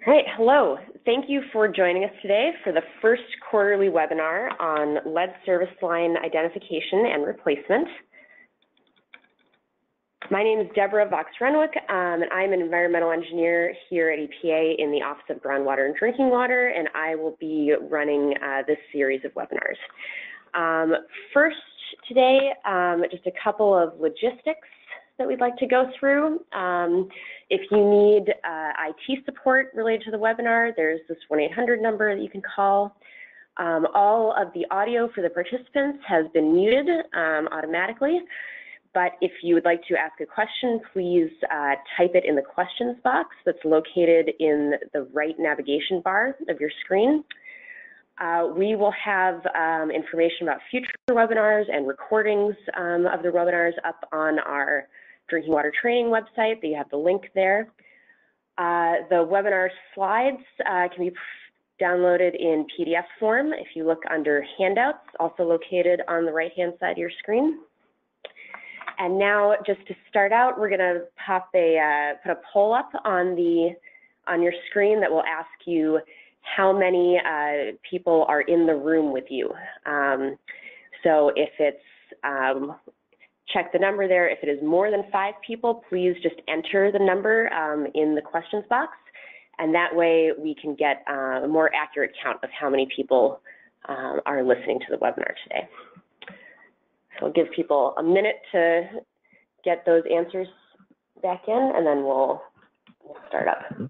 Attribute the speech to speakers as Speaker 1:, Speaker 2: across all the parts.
Speaker 1: All right, hello. Thank you for joining us today for the first quarterly webinar on lead service line identification and replacement. My name is Deborah Vox-Renwick, and I'm an environmental engineer here at EPA in the Office of Groundwater and Drinking Water, and I will be running this series of webinars. First today, just a couple of logistics that we'd like to go through. If you need IT support related to the webinar, there's this 1-800 number that you can call. All of the audio for the participants has been muted automatically, but if you would like to ask a question, please type it in the questions box that's located in the right navigation bar of your screen. We will have information about future webinars and recordings of the webinars up on our drinking water training website. You have the link there. The webinar slides can be downloaded in PDF form if you look under handouts, also located on the right-hand side of your screen. And now, just to start out, we're going to put a poll up on your screen that will ask you how many people are in the room with you. So if it's check the number there. If it is more than 5 people, please just enter the number in the questions box, and that way we can get a more accurate count of how many people are listening to the webinar today. So I'll give people a minute to get those answers back in, and then we'll start up.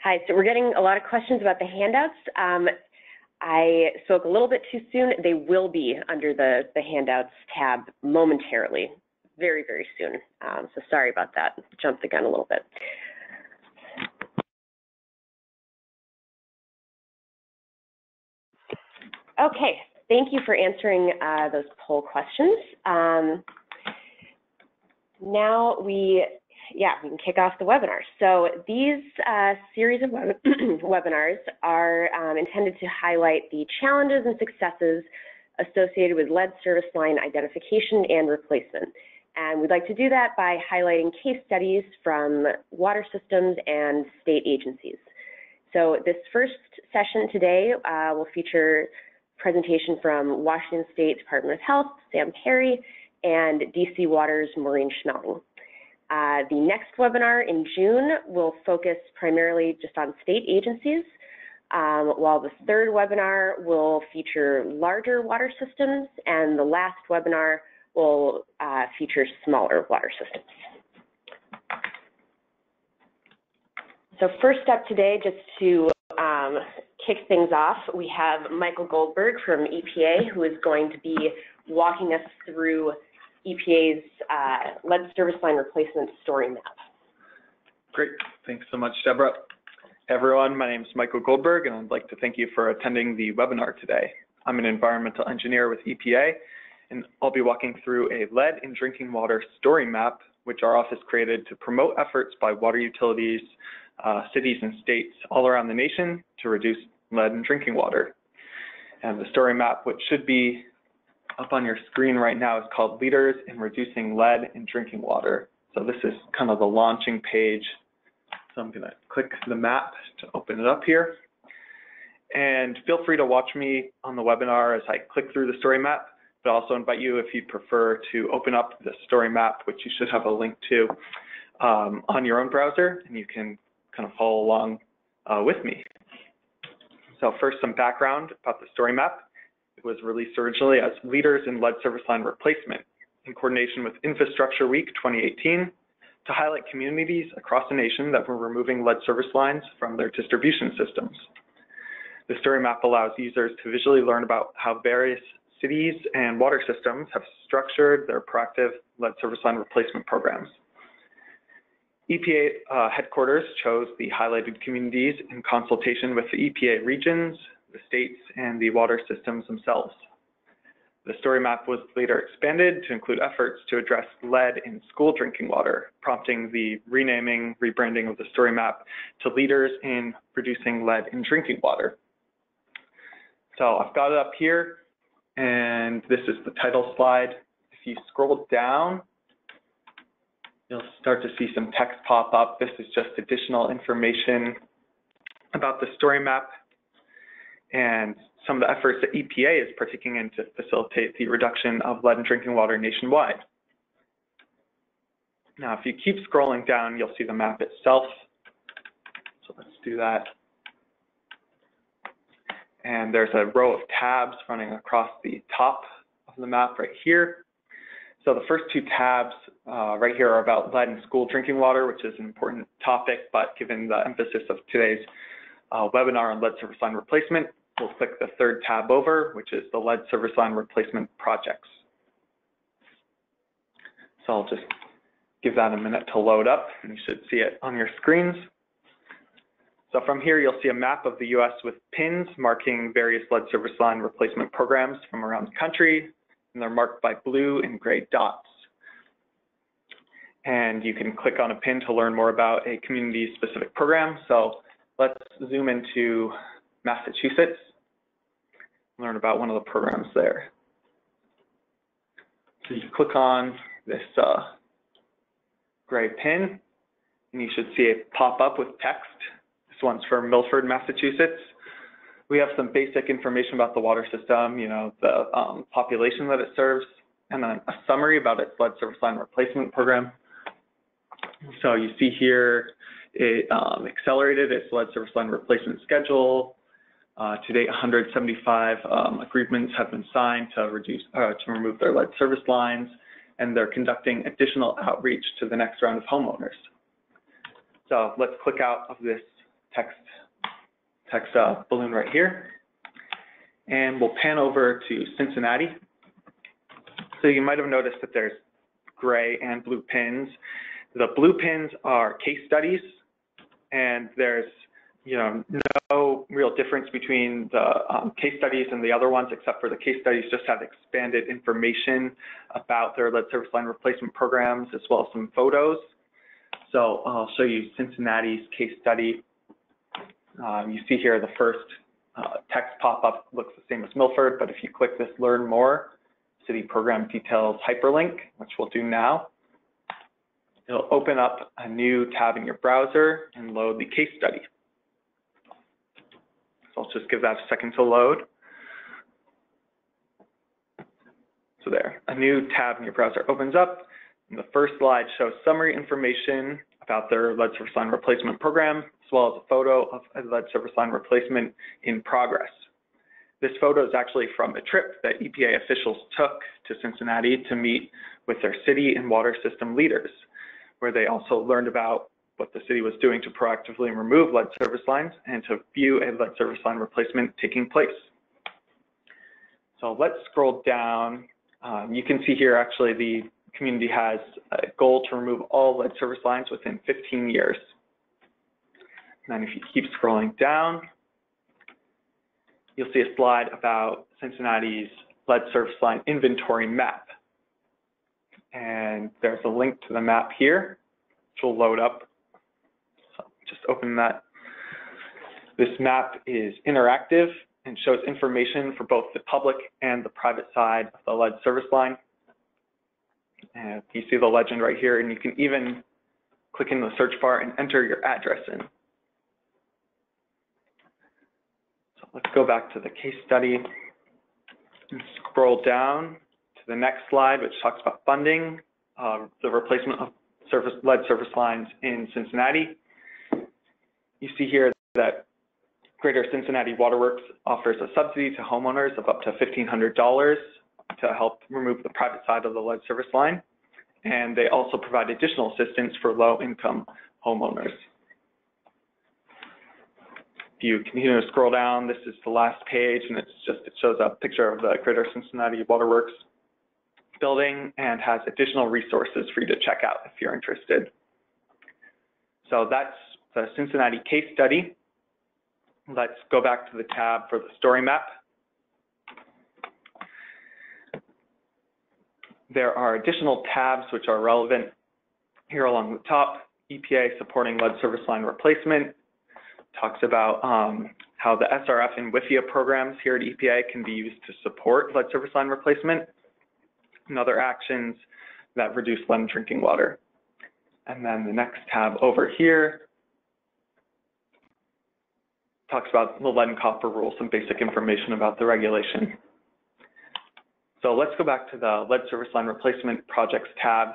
Speaker 1: Hi, so we're getting a lot of questions about the handouts. I spoke a little bit too soon. They will be under the handouts tab momentarily, very, very soon. So sorry about that, jumped the gun a little bit. Okay, thank you for answering those poll questions. Now we can kick off the webinar. So these series of webinars are intended to highlight the challenges and successes associated with lead service line identification and replacement. And we'd like to do that by highlighting case studies from water systems and state agencies. So this first session today will feature a presentation from Washington State Department of Health, Sam Perry, and DC Water's Maureen Schmeling. The next webinar in June will focus primarily just on state agencies, while the third webinar will feature larger water systems, and the last webinar will feature smaller water systems. So first up today, just to kick things off, we have Michael Goldberg from EPA, who is going to be walking us through EPA's lead service line replacement story map.
Speaker 2: Great, thanks so much, Deborah. Hey everyone, my name is Michael Goldberg, and I'd like to thank you for attending the webinar today. I'm an environmental engineer with EPA, and I'll be walking through a lead in drinking water story map, which our office created to promote efforts by water utilities, cities and states all around the nation to reduce lead in drinking water. And the story map, which should be up on your screen right now, is called Leaders in Reducing Lead in Drinking Water. So this is kind of the launching page. So I'm going to click the map to open it up here. And feel free to watch me on the webinar as I click through the story map, but also invite you, if you'd prefer, to open up the story map, which you should have a link to on your own browser, and you can kind of follow along with me. So first, some background about the story map. It was released originally as Leaders in Lead Service Line Replacement in coordination with Infrastructure Week 2018 to highlight communities across the nation that were removing lead service lines from their distribution systems. The story map allows users to visually learn about how various cities and water systems have structured their proactive lead service line replacement programs. EPA headquarters chose the highlighted communities in consultation with the EPA regions, the states, and the water systems themselves. The story map was later expanded to include efforts to address lead in school drinking water, prompting the renaming, rebranding of the story map to Leaders in Reducing Lead in Drinking Water. So I've got it up here, and this is the title slide. If you scroll down, you'll start to see some text pop up. This is just additional information about the story map and some of the efforts that EPA is partaking in to facilitate the reduction of lead in drinking water nationwide. Now, if you keep scrolling down, you'll see the map itself. So let's do that. And there's a row of tabs running across the top of the map right here. So the first two tabs right here are about lead in school drinking water, which is an important topic, but given the emphasis of today's webinar on lead service line replacement, we'll click the third tab over, which is the lead service line replacement projects. So I'll just give that a minute to load up, and you should see it on your screens. So from here, you'll see a map of the US with pins marking various lead service line replacement programs from around the country, and they're marked by blue and gray dots. And you can click on a pin to learn more about a community-specific program. So let's zoom into Massachusetts, learn about one of the programs there. So you click on this gray pin, and you should see it pop up with text. This one's for Milford, Massachusetts. We have some basic information about the water system, you know, the population that it serves, and then a summary about its lead service line replacement program. So you see here, it accelerated its lead service line replacement schedule. To date, 175 agreements have been signed to remove their lead service lines, and they're conducting additional outreach to the next round of homeowners. So let's click out of this text balloon right here, and we'll pan over to Cincinnati. So you might have noticed that there's gray and blue pins. The blue pins are case studies, and there's no real difference between the case studies and the other ones, except for the case studies just have expanded information about their lead service line replacement programs, as well as some photos. So I'll show you Cincinnati's case study. You see here the first text pop-up looks the same as Milford, but if you click this Learn More, City Program Details hyperlink, which we'll do now, it'll open up a new tab in your browser and load the case study. So I'll just give that a second to load. So there, a new tab in your browser opens up, and the first slide shows summary information about their lead service line replacement program, as well as a photo of a lead service line replacement in progress. This photo is actually from a trip that EPA officials took to Cincinnati to meet with their city and water system leaders, where they also learned about what the city was doing to proactively remove lead service lines and to view a lead service line replacement taking place. So let's scroll down. You can see here actually the community has a goal to remove all lead service lines within 15 years. And then if you keep scrolling down, you'll see a slide about Cincinnati's lead service line inventory map. And there's a link to the map here, which will load up. So just open that. This map is interactive and shows information for both the public and the private side of the lead service line. And you see the legend right here, and you can even click in the search bar and enter your address in. So let's go back to the case study and scroll down to the next slide, which talks about funding the replacement of lead service lines in Cincinnati. You see here that Greater Cincinnati Waterworks offers a subsidy to homeowners of up to $1,500 to help remove the private side of the lead service line. And they also provide additional assistance for low-income homeowners. If you continue to scroll down, this is the last page, and it shows a picture of the Greater Cincinnati Waterworks building and has additional resources for you to check out if you're interested. So that's the Cincinnati case study. Let's go back to the tab for the story map. There are additional tabs which are relevant here along the top. EPA supporting lead service line replacement talks about how the SRF and WIFIA programs here at EPA can be used to support lead service line replacement and other actions that reduce lead in drinking water. And then the next tab over here talks about the lead and copper rule, some basic information about the regulation. So let's go back to the lead service line replacement projects tab.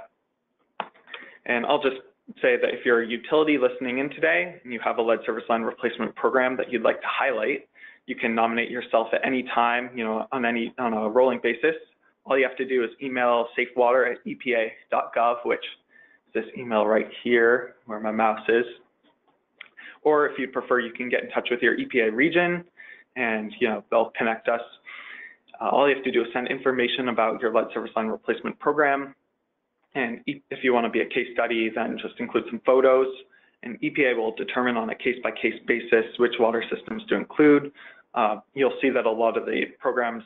Speaker 2: And I'll just say that if you're a utility listening in today and you have a lead service line replacement program that you'd like to highlight, you can nominate yourself at any time, on a rolling basis. All you have to do is email safewater@epa.gov, which is this email right here where my mouse is. Or if you'd prefer, you can get in touch with your EPA region and they'll connect us. All you have to do is send information about your lead service line replacement program. And if you want to be a case study, then just include some photos. And EPA will determine on a case-by-case basis which water systems to include. You'll see that a lot of the programs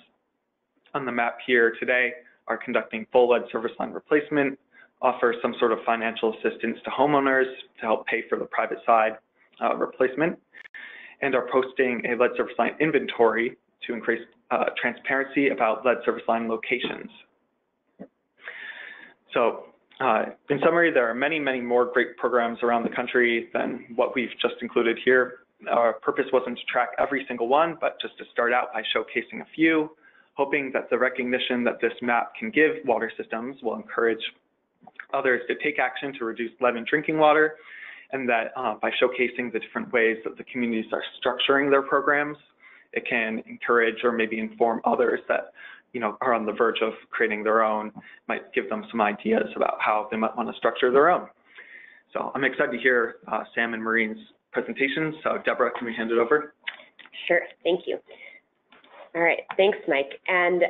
Speaker 2: on the map here today are conducting full lead service line replacement, offer some sort of financial assistance to homeowners to help pay for the private side replacement, and are posting a lead service line inventory to increase transparency about lead service line locations. So in summary, there are many, many more great programs around the country than what we've just included here. Our purpose wasn't to track every single one, but just to start out by showcasing a few, hoping that the recognition that this map can give water systems will encourage others to take action to reduce lead in drinking water, and that by showcasing the different ways that the communities are structuring their programs, it can encourage or maybe inform others that are on the verge of creating their own, might give them some ideas about how they might want to structure their own. So I'm excited to hear Sam and Maureen's presentations. So Deborah, can we hand it over?
Speaker 1: Sure, thank you. All right, thanks, Mike. And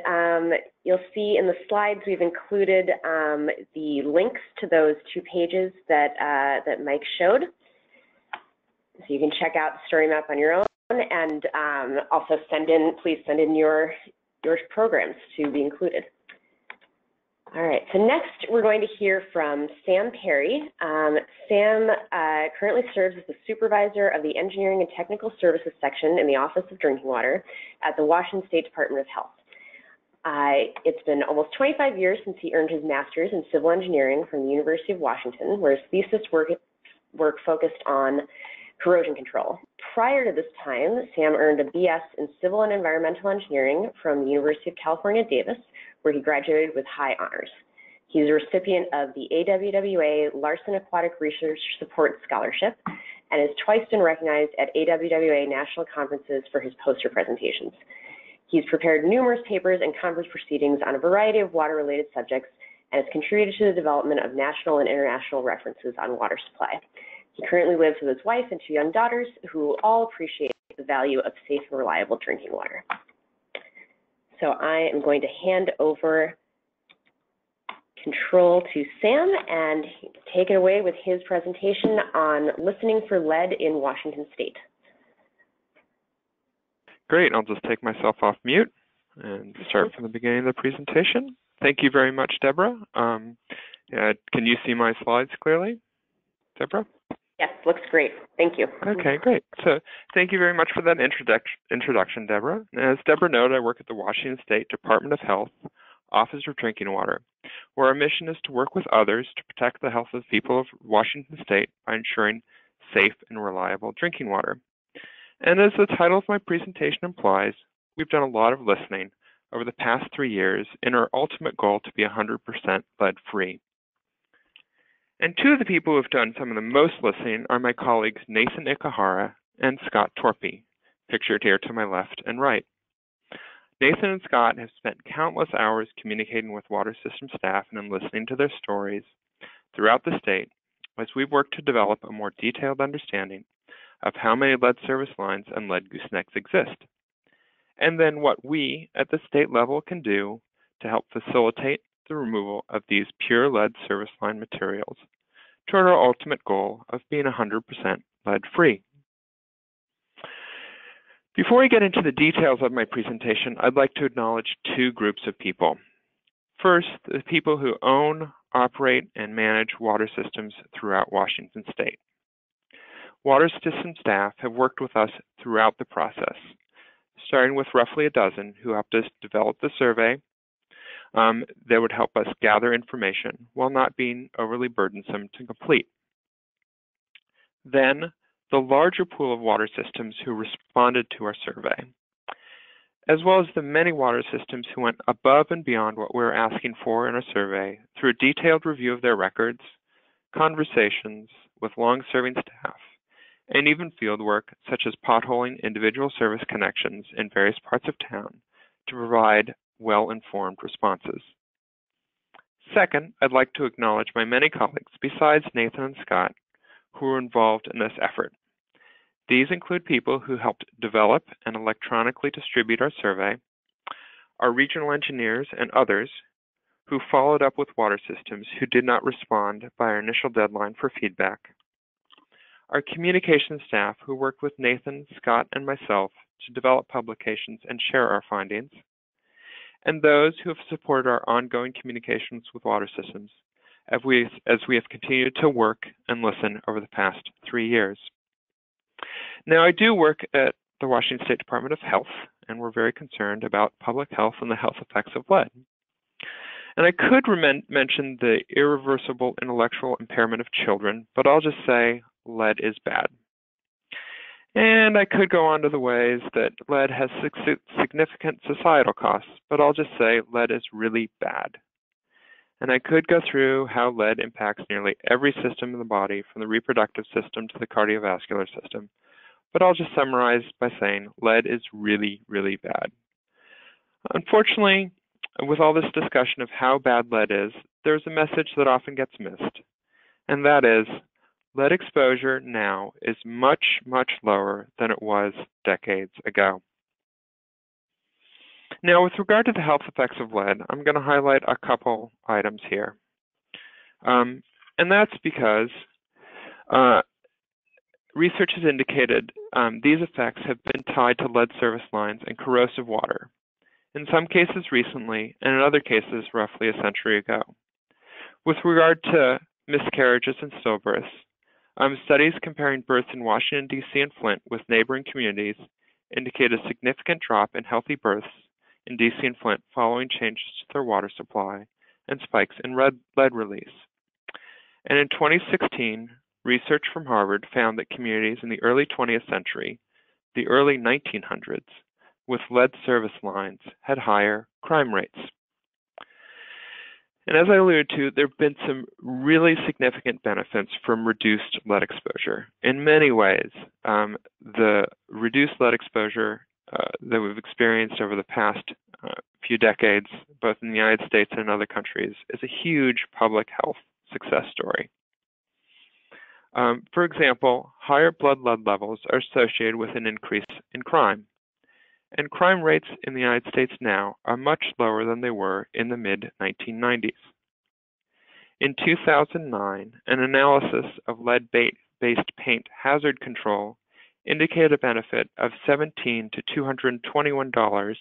Speaker 1: you'll see in the slides we've included the links to those 2 pages that Mike showed. So you can check out the story map on your own, and also please send in your programs to be included. All right, so next we're going to hear from Sam Perry. Sam currently serves as the supervisor of the Engineering and Technical Services section in the Office of Drinking Water at the Washington State Department of Health. It's been almost 25 years since he earned his master's in civil engineering from the University of Washington, where his thesis work focused on corrosion control. Prior to this time, Sam earned a BS in Civil and Environmental Engineering from the University of California, Davis, where he graduated with high honors. He's a recipient of the AWWA Larson Aquatic Research Support Scholarship and has twice been recognized at AWWA national conferences for his poster presentations. He's prepared numerous papers and conference proceedings on a variety of water-related subjects and has contributed to the development of national and international references on water supply. He currently lives with his wife and 2 young daughters who all appreciate the value of safe and reliable drinking water. So I am going to hand over control to Sam and take it away with his presentation on listening for lead in Washington State.
Speaker 3: Great, I'll just take myself off mute and start from the beginning of the presentation. Thank you very much, Deborah. Can you see my slides clearly, Deborah?
Speaker 1: Yes, looks great. Thank you.
Speaker 3: Okay, great. So thank you very much for that introduction, Deborah. As Deborah noted, I work at the Washington State Department of Health, Office of Drinking Water, where our mission is to work with others to protect the health of the people of Washington State by ensuring safe and reliable drinking water. And as the title of my presentation implies, we've done a lot of listening over the past 3 years in our ultimate goal to be 100% lead-free. And 2 of the people who have done some of the most listening are my colleagues Nathan Ikahara and Scott Torpy, pictured here to my left and right. Nathan and Scott have spent countless hours communicating with water system staff and listening to their stories throughout the state as we've worked to develop a more detailed understanding of how many lead service lines and lead goosenecks exist, and then what we at the state level can do to help facilitate the removal of these pure lead service line materials toward our ultimate goal of being 100% lead-free. Before I get into the details of my presentation, I'd like to acknowledge two groups of people. First, the people who own, operate, and manage water systems throughout Washington state. Water system staff have worked with us throughout the process, starting with roughly a dozen who helped us develop the survey that would help us gather information while not being overly burdensome to complete. Then, the larger pool of water systems who responded to our survey, as well as the many water systems who went above and beyond what we were asking for in our survey through a detailed review of their records, conversations with long-serving staff, and even field work such as potholing individual service connections in various parts of town to provide well-informed responses. Second, I'd like to acknowledge my many colleagues besides Nathan and Scott who were involved in this effort. These include people who helped develop and electronically distribute our survey, our regional engineers, and others who followed up with water systems who did not respond by our initial deadline for feedback, our communication staff who worked with Nathan, Scott, and myself to develop publications and share our findings, and those who have supported our ongoing communications with water systems as we have continued to work and listen over the past 3 years. Now, I do work at the Washington State Department of Health, and we're very concerned about public health and the health effects of lead. And I could mention the irreversible intellectual impairment of children, but I'll just say lead is bad. And I could go on to the ways that lead has significant societal costs, but I'll just say lead is really bad. And I could go through how lead impacts nearly every system in the body, from the reproductive system to the cardiovascular system. But I'll just summarize by saying lead is really, really bad. Unfortunately, with all this discussion of how bad lead is, there's a message that often gets missed, and that is lead exposure now is much, much lower than it was decades ago. Now, with regard to the health effects of lead, I'm going to highlight a couple items here. And that's because research has indicated these effects have been tied to lead service lines and corrosive water, in some cases recently, and in other cases roughly a century ago. With regard to miscarriages and stillbirths, studies comparing births in Washington, D.C. and Flint with neighboring communities indicate a significant drop in healthy births in D.C. and Flint following changes to their water supply and spikes in lead release. And in 2016, research from Harvard found that communities in the early 20th century, the early 1900s, with lead service lines had higher crime rates. And as I alluded to, there have been some really significant benefits from reduced lead exposure. In many ways, the reduced lead exposure that we've experienced over the past few decades, both in the United States and in other countries, is a huge public health success story. For example, higher blood lead levels are associated with an increase in crime. And crime rates in the United States now are much lower than they were in the mid-1990s. In 2009, an analysis of lead-based paint hazard control indicated a benefit of $17 to $221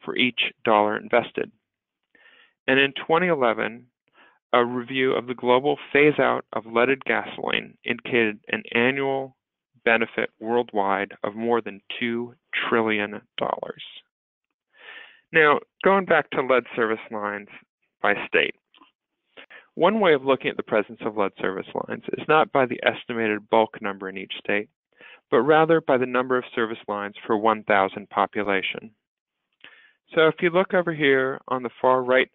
Speaker 3: for each dollar invested. And in 2011, a review of the global phase-out of leaded gasoline indicated an annual benefit worldwide of more than $2 trillion. Now, going back to lead service lines by state. One way of looking at the presence of lead service lines is not by the estimated bulk number in each state, but rather by the number of service lines per 1,000 population. So if you look over here on the far right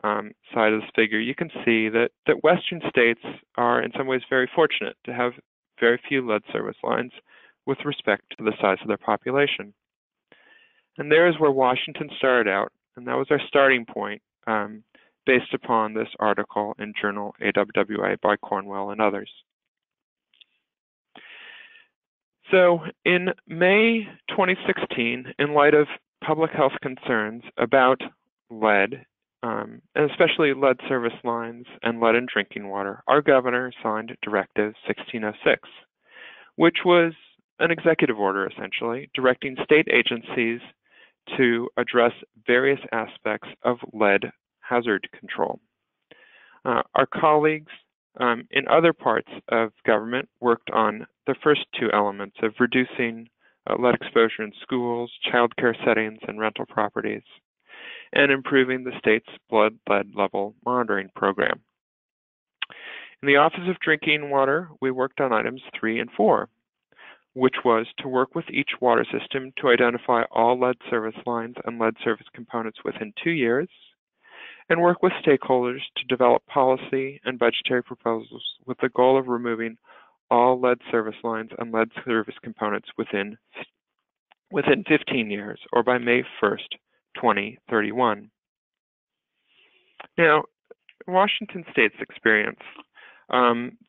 Speaker 3: side of this figure, you can see that Western states are in some ways very fortunate to have very few lead service lines with respect to the size of their population. And there's where Washington started out, and that was our starting point based upon this article in journal AWWA by Cornwell and others. So in May 2016, in light of public health concerns about lead, and especially lead service lines and lead in drinking water, our governor signed Directive 1606, which was an executive order, essentially, directing state agencies to address various aspects of lead hazard control. Our colleagues in other parts of government worked on the first two elements of reducing lead exposure in schools, childcare settings, and rental properties, and improving the state's blood lead level monitoring program. In the Office of Drinking Water, we worked on items 3 and 4, which was to work with each water system to identify all lead service lines and lead service components within 2 years, and work with stakeholders to develop policy and budgetary proposals with the goal of removing all lead service lines and lead service components within 15 years, or by May 1st, 2031. Now, Washington State's experience,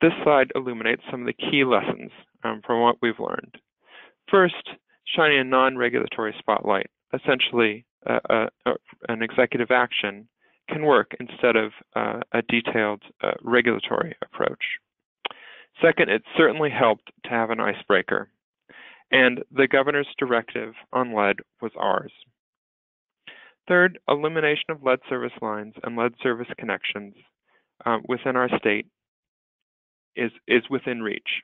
Speaker 3: this slide illuminates some of the key lessons from what we've learned. First, shining a non-regulatory spotlight, essentially an executive action, can work instead of a detailed regulatory approach. Second, it certainly helped to have an icebreaker, and the governor's directive on lead was ours. Third, elimination of lead service lines and lead service connections within our state is within reach.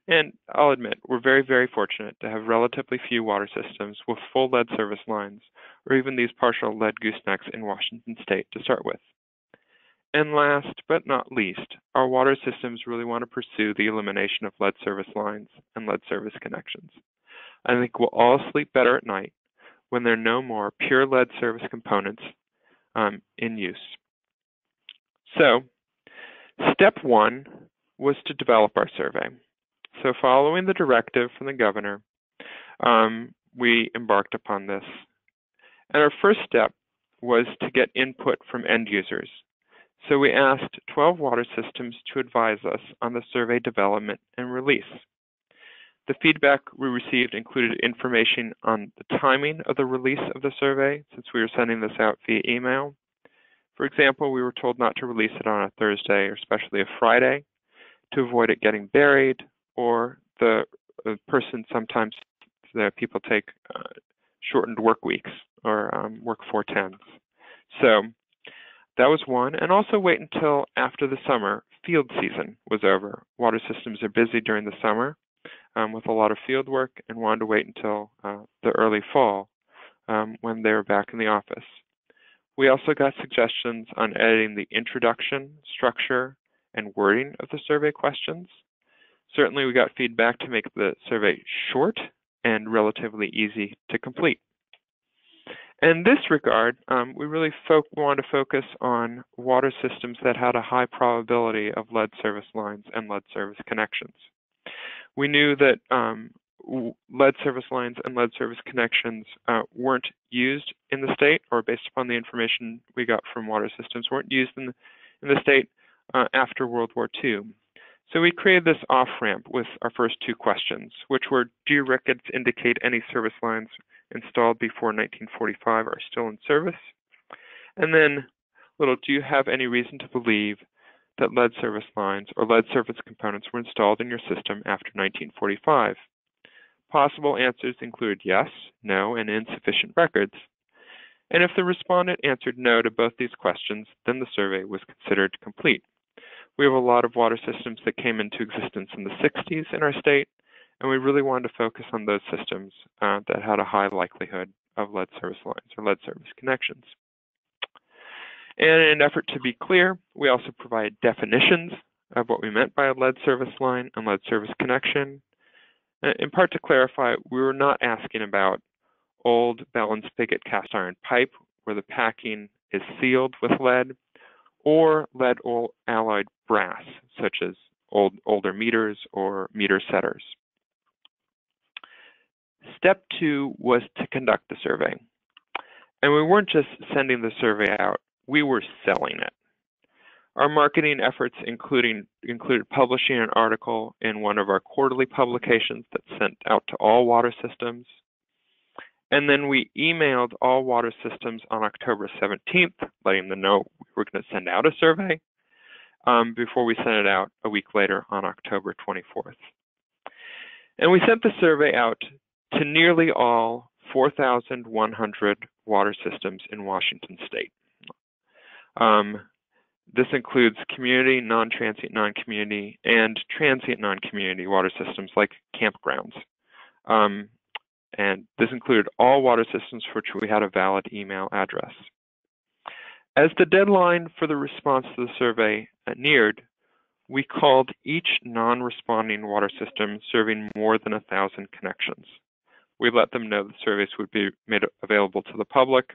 Speaker 3: And I'll admit, we're very, very fortunate to have relatively few water systems with full lead service lines, or even these partial lead goosenecks in Washington State to start with. And last but not least, our water systems really want to pursue the elimination of lead service lines and lead service connections. I think we'll all sleep better at night when there are no more pure lead service components in use. So, step 1 was to develop our survey. So following the directive from the governor, we embarked upon this. And our first step was to get input from end users. So we asked 12 water systems to advise us on the survey development and release. The feedback we received included information on the timing of the release of the survey, since we were sending this out via email. For example, we were told not to release it on a Thursday or especially a Friday to avoid it getting buried, or the person sometimes, people take shortened work weeks or work 4/10s. So that was one, and also wait until after the summer field season was over. Water systems are busy during the summer with a lot of field work, and wanted to wait until the early fall when they were back in the office. We also got suggestions on editing the introduction, structure, and wording of the survey questions. Certainly, we got feedback to make the survey short and relatively easy to complete. In this regard, we really wanted to focus on water systems that had a high probability of lead service lines and lead service connections. We knew that lead service lines and lead service connections weren't used in the state, or based upon the information we got from water systems, weren't used in the state after World War II. So we created this off-ramp with our first two questions, which were, do your records indicate any service lines installed before 1945 are still in service? And then, do you have any reason to believe that lead service lines or lead service components were installed in your system after 1945? Possible answers included yes, no, and insufficient records. And if the respondent answered no to both these questions, then the survey was considered complete. We have a lot of water systems that came into existence in the 60s in our state, and we really wanted to focus on those systems that had a high likelihood of lead service lines or lead service connections. And in an effort to be clear, we also provided definitions of what we meant by a lead service line and lead service connection. In part to clarify, we were not asking about old bell and spigot cast iron pipe where the packing is sealed with lead, or lead alloyed brass, such as older meters or meter setters. Step 2 was to conduct the survey. And we weren't just sending the survey out, we were selling it. Our marketing efforts included publishing an article in one of our quarterly publications that's sent out to all water systems. And then we emailed all water systems on October 17th, letting them know we were going to send out a survey before we sent it out a week later on October 24th. And we sent the survey out to nearly all 4,100 water systems in Washington state. This includes community, non-transient, non-community, and transient non-community water systems like campgrounds. And this included all water systems for which we had a valid email address. As the deadline for the response to the survey neared, we called each non-responding water system serving more than 1,000 connections. We let them know the surveys would be made available to the public.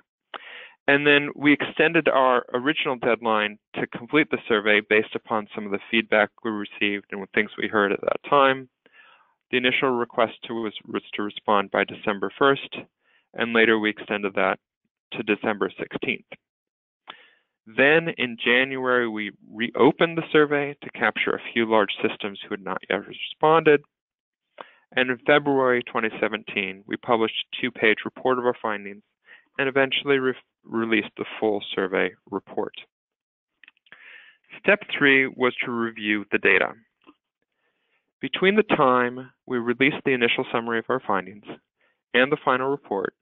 Speaker 3: And then we extended our original deadline to complete the survey based upon some of the feedback we received and things we heard at that time. The initial request was to respond by December 1st, and later we extended that to December 16th. Then in January, we reopened the survey to capture a few large systems who had not yet responded. And in February 2017, we published a 2-page report of our findings and eventually released the full survey report. Step 3 was to review the data. Between the time we released the initial summary of our findings and the final report,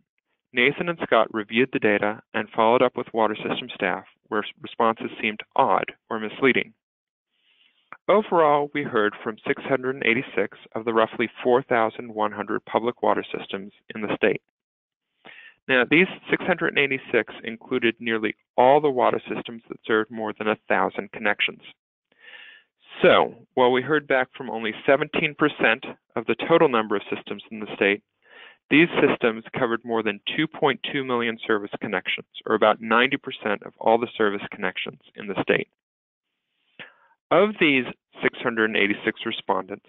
Speaker 3: Nathan and Scott reviewed the data and followed up with water system staff where responses seemed odd or misleading. Overall, we heard from 686 of the roughly 4,100 public water systems in the state. Now, these 686 included nearly all the water systems that served more than 1,000 connections. So, while we heard back from only 17% of the total number of systems in the state, these systems covered more than 2.2 million service connections, or about 90% of all the service connections in the state. Of these 686 respondents,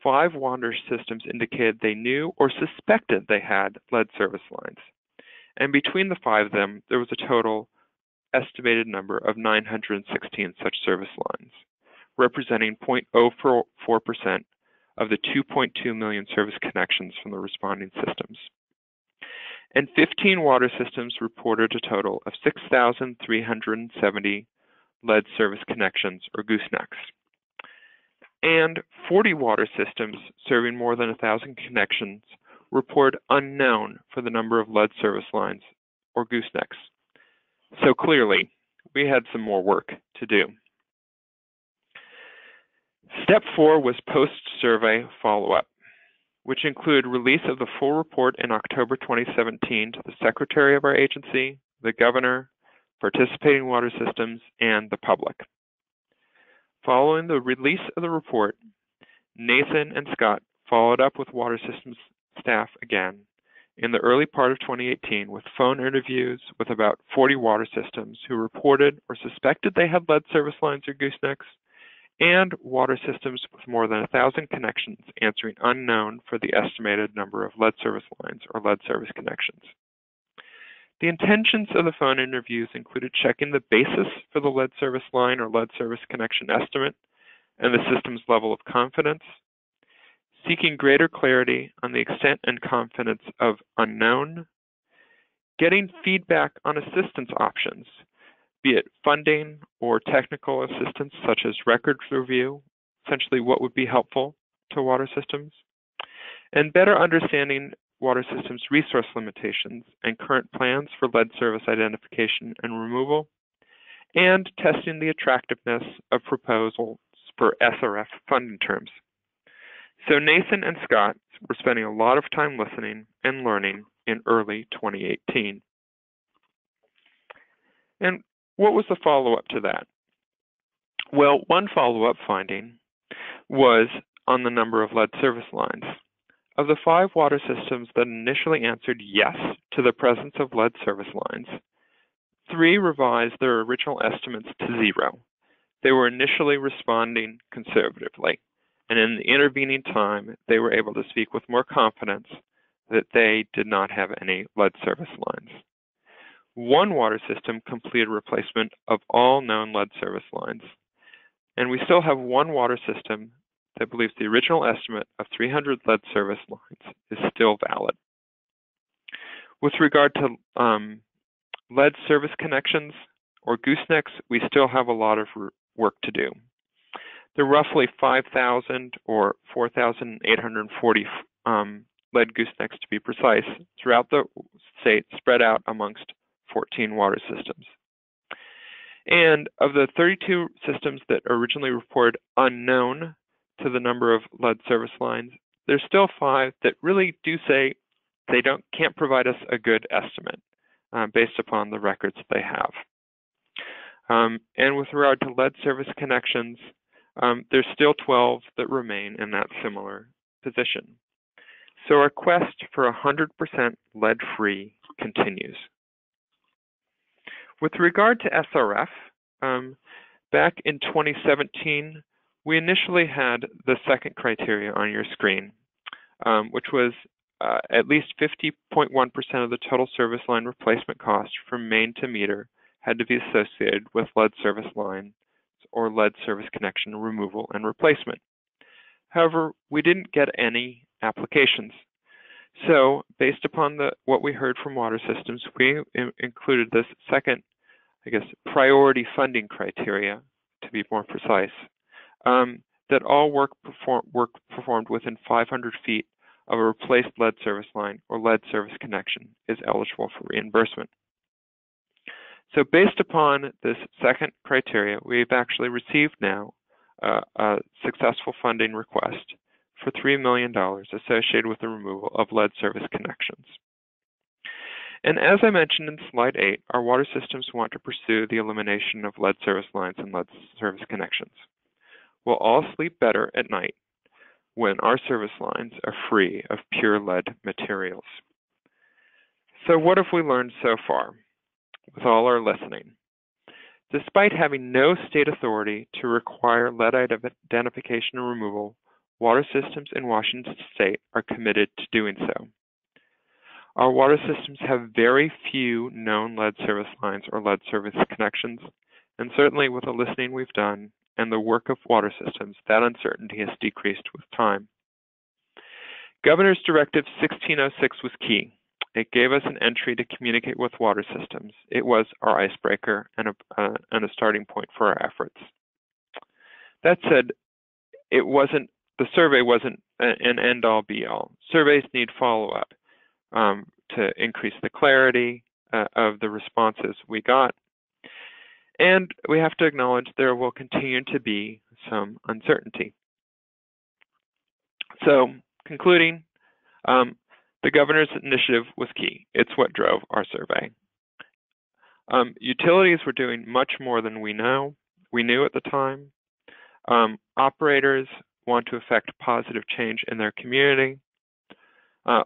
Speaker 3: 5 water systems indicated they knew or suspected they had lead service lines. And between the 5 of them, there was a total estimated number of 916 such service lines, representing 0.04% of the 2.2 million service connections from the responding systems. And 15 water systems reported a total of 6,370 lead service connections, or goosenecks. And 40 water systems serving more than 1,000 connections report unknown for the number of lead service lines, or goosenecks. So clearly, we had some more work to do. Step 4 was post-survey follow-up, which included release of the full report in October 2017 to the secretary of our agency, the governor, participating water systems, and the public. Following the release of the report, Nathan and Scott followed up with water systems staff again in the early part of 2018 with phone interviews with about 40 water systems who reported or suspected they had lead service lines or goosenecks, and water systems with more than 1,000 connections answering unknown for the estimated number of lead service lines or lead service connections. The intentions of the phone interviews included checking the basis for the lead service line or lead service connection estimate and the system's level of confidence, seeking greater clarity on the extent and confidence of unknown, getting feedback on assistance options, be it funding or technical assistance such as records review, essentially what would be helpful to water systems, and better understanding water systems resource limitations and current plans for lead service identification and removal, and testing the attractiveness of proposals for SRF funding terms. So Nathan and Scott were spending a lot of time listening and learning in early 2018. And what was the follow-up to that? Well, one follow-up finding was on the number of lead service lines. Of the 5 water systems that initially answered yes to the presence of lead service lines, 3 revised their original estimates to 0. They were initially responding conservatively, and in the intervening time, they were able to speak with more confidence that they did not have any lead service lines. One water system completed replacement of all known lead service lines, and we still have one water system that believes the original estimate of 300 lead service lines is still valid. With regard to lead service connections or goosenecks, we still have a lot of work to do. There are roughly 5,000 or 4,840 lead goosenecks, to be precise, throughout the state, spread out amongst 14 water systems. And of the 32 systems that originally reported unknown to the number of lead service lines, there's still 5 that really do say they can't provide us a good estimate based upon the records they have. And with regard to lead service connections, there's still 12 that remain in that similar position. So our quest for 100% lead-free continues. With regard to SRF, back in 2017, we initially had the second criteria on your screen, which was at least 50.1% of the total service line replacement cost from main to meter had to be associated with lead service lines or lead service connection removal and replacement. However, we didn't get any applications. So based upon what we heard from water systems, we included this second, priority funding criteria, to be more precise, that all work performed within 500 feet of a replaced lead service line or lead service connection is eligible for reimbursement. So based upon this second criteria, we've actually received now a successful funding request for $3 million associated with the removal of lead service connections. And as I mentioned in slide 8, our water systems want to pursue the elimination of lead service lines and lead service connections. We'll all sleep better at night when our service lines are free of pure lead materials. So what have we learned so far with all our listening? Despite having no state authority to require lead identification and removal, water systems in Washington State are committed to doing so. Our water systems have very few known lead service lines or lead service connections, and certainly with the listening we've done and the work of water systems, that uncertainty has decreased with time. Governor's Directive 1606 was key. It gave us an entry to communicate with water systems. It was our icebreaker and a starting point for our efforts. That said, the survey wasn't an end-all be-all. Surveys need follow-up to increase the clarity of the responses we got. And we have to acknowledge there will continue to be some uncertainty. So, concluding, the governor's initiative was key. It's what drove our survey. Utilities were doing much more than we knew at the time. Operators want to affect positive change in their community.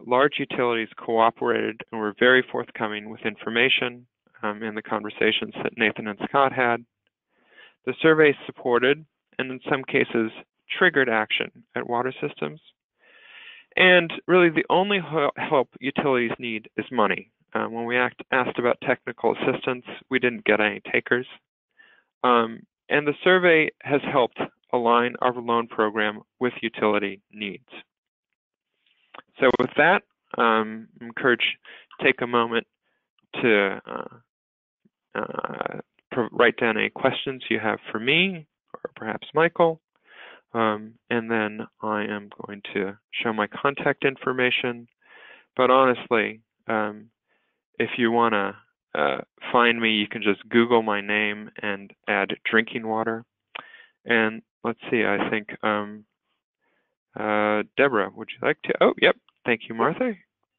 Speaker 3: Large utilities cooperated and were very forthcoming with information in the conversations that Nathan and Scott had. The survey supported and in some cases triggered action at water systems. And really the only help utilities need is money. When we asked about technical assistance, we didn't get any takers. And the survey has helped align our loan program with utility needs. So with that, I'm encouraged to take a moment to write down any questions you have for me or perhaps Michael. And then I am going to show my contact information. But honestly, if you want to find me, you can just Google my name and add drinking water. And let's see, I think, Deborah, would you like to? Oh, yep. Thank you, Martha.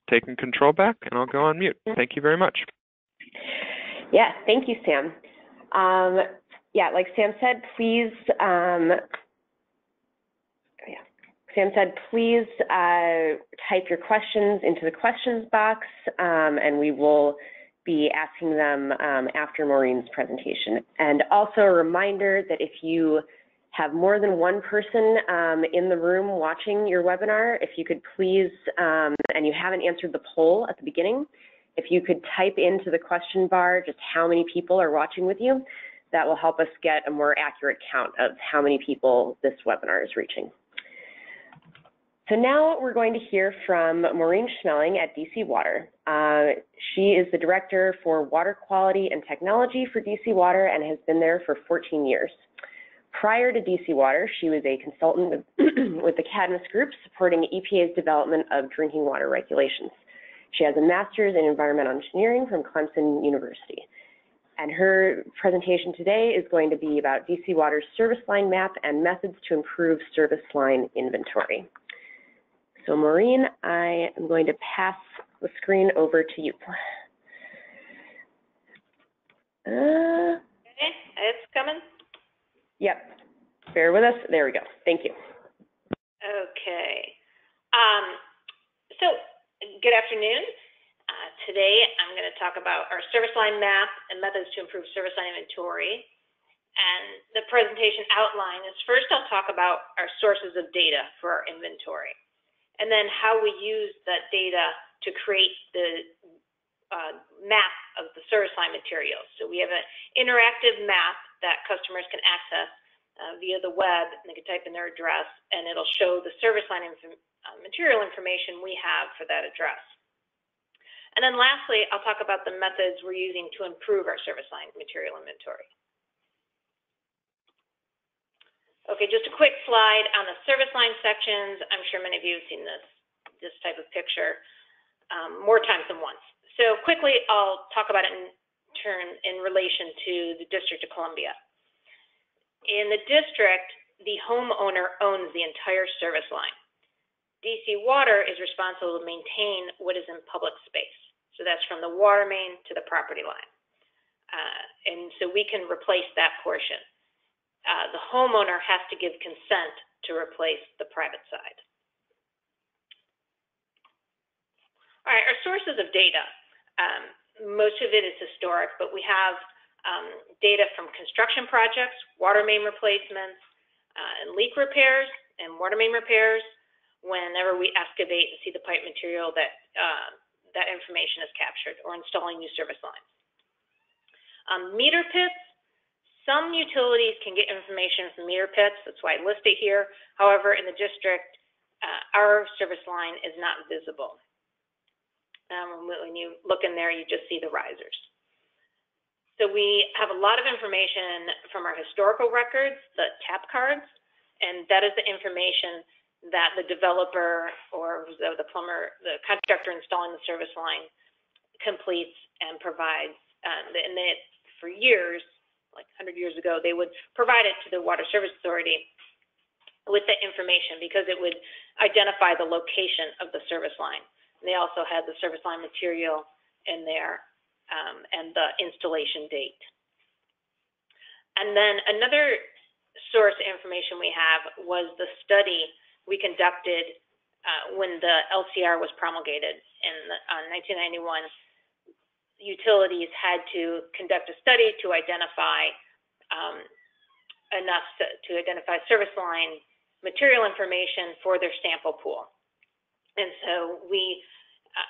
Speaker 3: Taking control back, and I'll go on mute. Thank you very much.
Speaker 1: Yeah, thank you, Sam. Like Sam said, please, please type your questions into the questions box, and we will be asking them after Maureen's presentation. And also a reminder that if you have more than one person in the room watching your webinar. If you could please, and you haven't answered the poll at the beginning, if you could type into the question bar just how many people are watching with you, that will help us get a more accurate count of how many people this webinar is reaching. So now we're going to hear from Maureen Schmeling at DC Water. She is the Director for Water Quality and Technology for DC Water and has been there for 14 years. Prior to DC Water, she was a consultant with the Cadmus Group supporting EPA's development of drinking water regulations. She has a master's in environmental engineering from Clemson University. And her presentation today is going to be about DC Water's service line map and methods to improve service line inventory. So Maureen, I am going to pass the screen over to you.
Speaker 4: Okay, it's coming.
Speaker 1: Yep, bear with us. There we go. Thank you.
Speaker 4: Okay. So good afternoon. Today I'm going to talk about our service line map and methods to improve service line inventory. And the presentation outline is first I'll talk about our sources of data for our inventory, and then how we use that data to create the map of the service line materials. So we have an interactive map that customers can access via the web, and they can type in their address, and it'll show the service line material information we have for that address. And then lastly, I'll talk about the methods we're using to improve our service line material inventory. Okay, just a quick slide on the service line sections. I'm sure many of you have seen this type of picture more times than once. So quickly, I'll talk about it in relation to the District of Columbia. In the district, the homeowner owns the entire service line. DC Water is responsible to maintain what is in public space. So that's from the water main to the property line. And so we can replace that portion. The homeowner has to give consent to replace the private side. All right, our sources of data. Most of it is historic, but we have data from construction projects, water main replacements, and leak repairs and water main repairs. Whenever we excavate and see the pipe material, that information is captured, or installing new service lines. Meter pits. Some utilities can get information from meter pits. That's why I list it here. However, in the district, our service line is not visible. When you look in there, you just see the risers. So we have a lot of information from our historical records, the tap cards, and that is the information that the developer or the plumber, the contractor installing the service line completes and provides. And for years, like 100 years ago, they would provide it to the Water Service Authority with the information because it would identify the location of the service line. And they also had the service line material in there and the installation date. And then another source of information we have was the study we conducted when the LCR was promulgated in 1991. Utilities had to conduct a study to identify to identify service line material information for their sample pool. And so we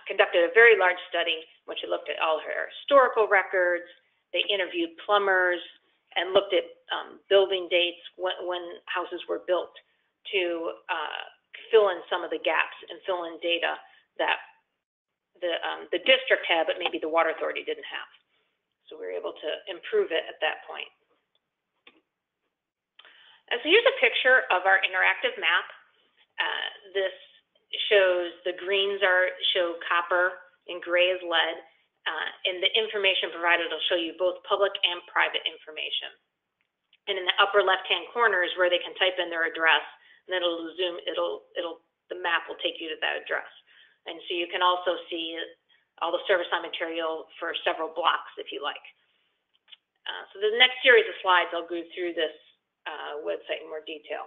Speaker 4: conducted a very large study, which looked at all her historical records. They interviewed plumbers and looked at building dates when houses were built to fill in some of the gaps and fill in data that the district had, but maybe the Water Authority didn't have. So we were able to improve it at that point. And so here's a picture of our interactive map. This shows the greens show copper and gray is lead. And the information provided will show you both public and private information. And in the upper left-hand corner is where they can type in their address, and then it'll zoom. The map will take you to that address. And so you can also see all the service line material for several blocks if you like. So the next series of slides, I'll go through this website in more detail.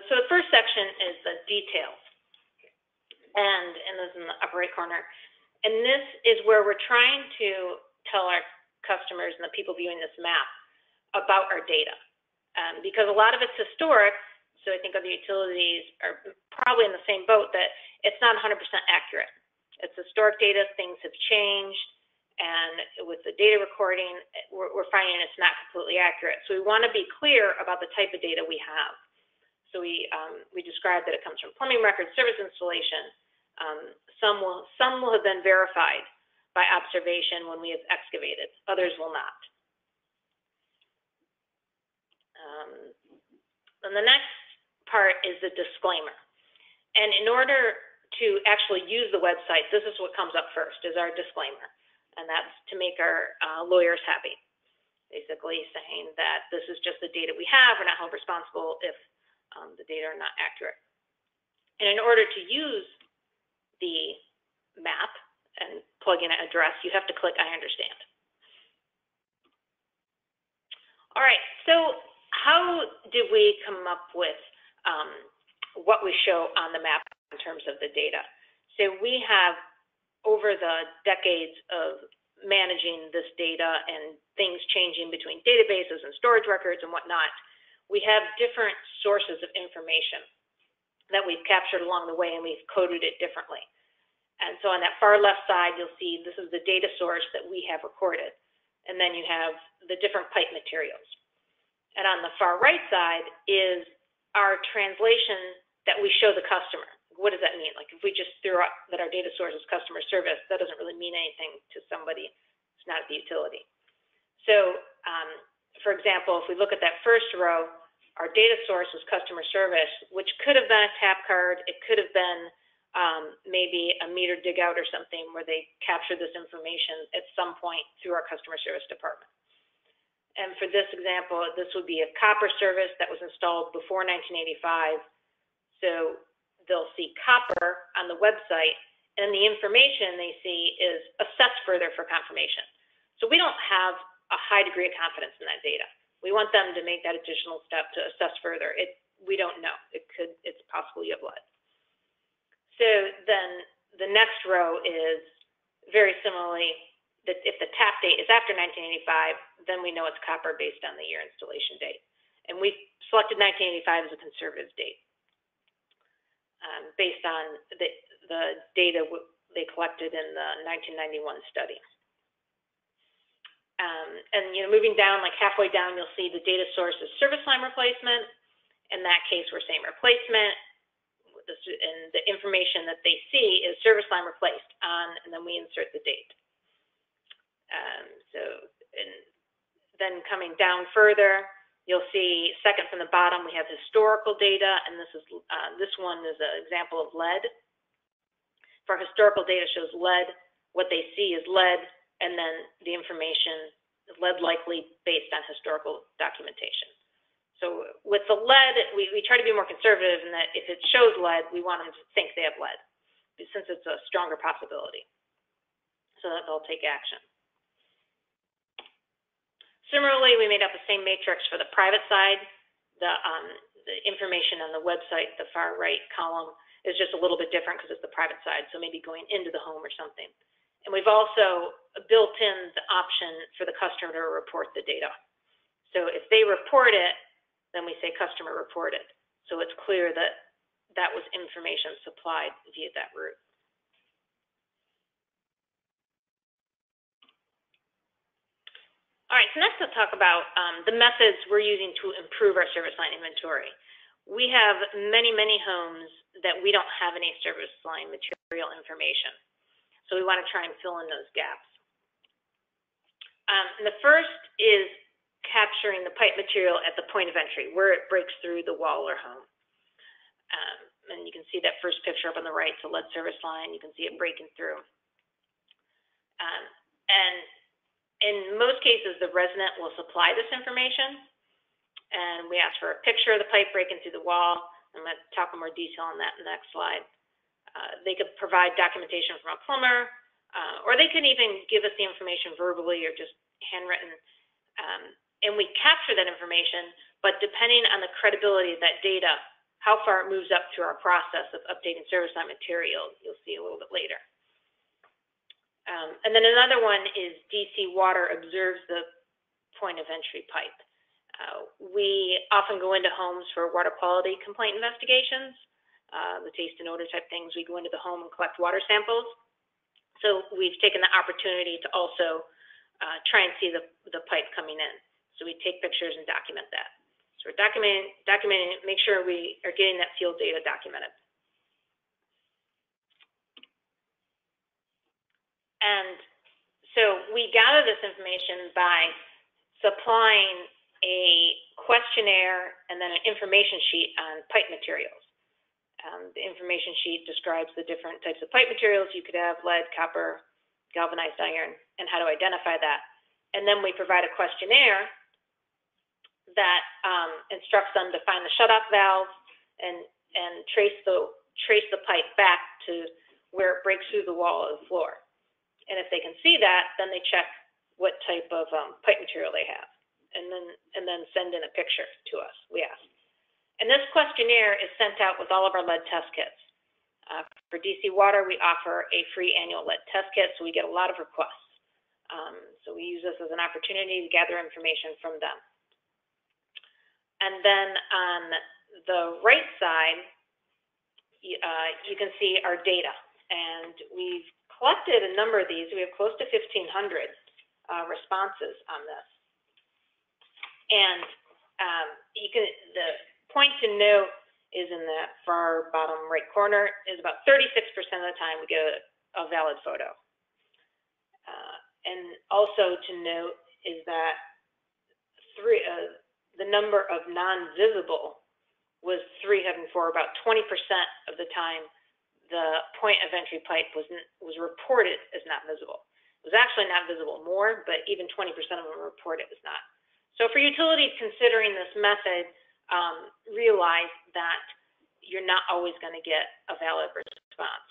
Speaker 4: So the first section is the details. And this is in the upper right corner. And this is where we're trying to tell our customers and the people viewing this map about our data, because a lot of it's historic. So I think other utilities are probably in the same boat that it's not 100% accurate. It's historic data, things have changed, and with the data recording, we're finding it's not completely accurate. So we want to be clear about the type of data we have. So we described that it comes from plumbing records, service installation. Some will have been verified by observation when we have excavated. Others will not. And the next part is the disclaimer. And in order to actually use the website, this is what comes up first, is our disclaimer. And that's to make our lawyers happy, basically saying that this is just the data we have. We're not held responsible if the data are not accurate. And in order to use the map and plug in an address, you have to click I understand. All right, so how did we come up with what we show on the map in terms of the data? So we have, over the decades of managing this data and things changing between databases and storage records and whatnot, we have different sources of information that we've captured along the way, and we've coded it differently. And so on that far left side, you'll see this is the data source that we have recorded. And then you have the different pipe materials. And on the far right side is our translation that we show the customer. What does that mean? Like if we just threw out that our data source is customer service, that doesn't really mean anything to somebody who's not at the utility. So for example, if we look at that first row, our data source was customer service, which could have been a tap card. It could have been maybe a meter dig out or something where they captured this information at some point through our customer service department. And for this example, this would be a copper service that was installed before 1985. So they'll see copper on the website, and the information they see is assess further for confirmation. So we don't have a high degree of confidence in that data. We want them to make that additional step to assess further. We don't know. It's possible you have lead. So then the next row is very similarly that if the tap date is after 1985, then we know it's copper based on the year installation date. And we selected 1985 as a conservative date based on the data they collected in the 1991 study. And moving down, like halfway down, you'll see the data source is service line replacement. In that case, we're saying replacement. And the information that they see is service line replaced and then we insert the date. And then coming down further, you'll see second from the bottom, we have historical data, and this one is an example of lead. For historical data shows lead, what they see is lead, and then the information is lead likely based on historical documentation. So with the lead, we try to be more conservative in that if it shows lead, we want them to think they have lead, since it's a stronger possibility, so that they'll take action. Similarly, we made up the same matrix for the private side. The information on the website, the far right column, is just a little bit different because it's the private side, so maybe going into the home or something. And we've also built in the option for the customer to report the data. So if they report it, then we say customer reported. So it's clear that that was information supplied via that route. All right, so next let's talk about the methods we're using to improve our service line inventory. We have many, many homes that we don't have any service line material information. So we want to try and fill in those gaps. And the first is capturing the pipe material at the point of entry, where it breaks through the wall or home. And you can see that first picture up on the right, it's a lead service line. You can see it breaking through. And in most cases, the resident will supply this information. And we ask for a picture of the pipe breaking through the wall. I'm going to talk in more detail on that in the next slide. They could provide documentation from a plumber, or they could even give us the information verbally or just handwritten. And we capture that information, but depending on the credibility of that data, how far it moves up through our process of updating service line material, you'll see a little bit later. And then another one is DC Water observes the point of entry pipe. We often go into homes for water quality complaint investigations, the taste and odor type things. We go into the home and collect water samples. So we've taken the opportunity to also try and see the pipe coming in. So we take pictures and document that. So we're documenting, make sure we are getting that field data documented. And so we gather this information by supplying a questionnaire and then an information sheet on pipe materials. The information sheet describes the different types of pipe materials. You could have lead, copper, galvanized iron, and how to identify that. And then we provide a questionnaire that instructs them to find the shutoff valve and trace the pipe back to where it breaks through the wall or the floor. And if they can see that, then they check what type of pipe material they have, and then send in a picture to us, we ask. And this questionnaire is sent out with all of our lead test kits. For DC Water, we offer a free annual lead test kit, so we get a lot of requests. So we use this as an opportunity to gather information from them. And then on the right side, you can see our data. And we've collected a number of these. We have close to 1,500 responses on this. And the point to note is in that far bottom right corner is about 36% of the time we get a valid photo. And also to note is that the number of non-visible was 304. About 20% of the time the point of entry pipe was reported as not visible. It was actually not visible more, but even 20% of them reported as not. So for utilities considering this method, realize that you're not always going to get a valid response